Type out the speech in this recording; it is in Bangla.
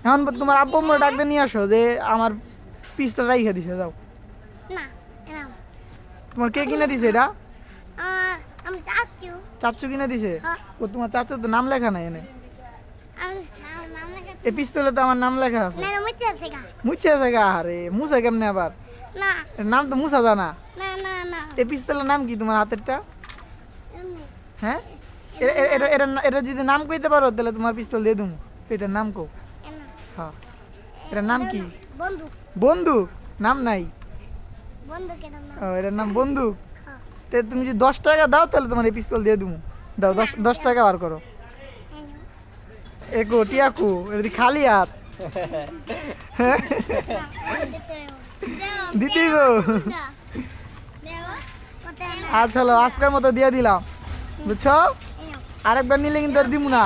এখন তোমার আব্বু আম্মু ডাকতে নিয়ে আসো যে আমার পিস্তল রাইখা দিছে যাও। না এরাম তোমার কে কিনে দিছে এটা? আমি চাচ্ছি চাচু কিনে দিছে? হ্যাঁ। ও তোমার চাচু তো নাম লেখা নাই এনে। আমি নাম লেখা এই পিস্তলে তো আমার নাম লেখা আছে। না মুছে আছে গা মুছে জায়গা আরে মুছে কেমনে আবার? না এর নাম তো মুছা জানা। না না না এই পিস্তলের নাম কি তোমার হাতেরটা? এমনি হ্যাঁ এটা যদি নাম কইতে পারো তাহলে তোমার পিস্তল দিয়ে দেবো। এটার নাম কো। এমনি হ্যাঁ এটার নাম কি? বন্ধু বন্দুক? নাম নাই? বন্ধু কেন না ও এটার নাম বন্দুক। হ্যাঁ তে তুমি যদি 10 টাকা দাও তাহলে তোমার এই পিস্তল দিয়ে দেবো। দাও 10 টাকা বার করো। একো টিয়াকু এটা দি খালি হাত। দিতেই গো। আজ হলো আজকের মতো দিয়ে দিলাম বুঝছো, আরেকবার নিলে কিন্তু আর দিব না।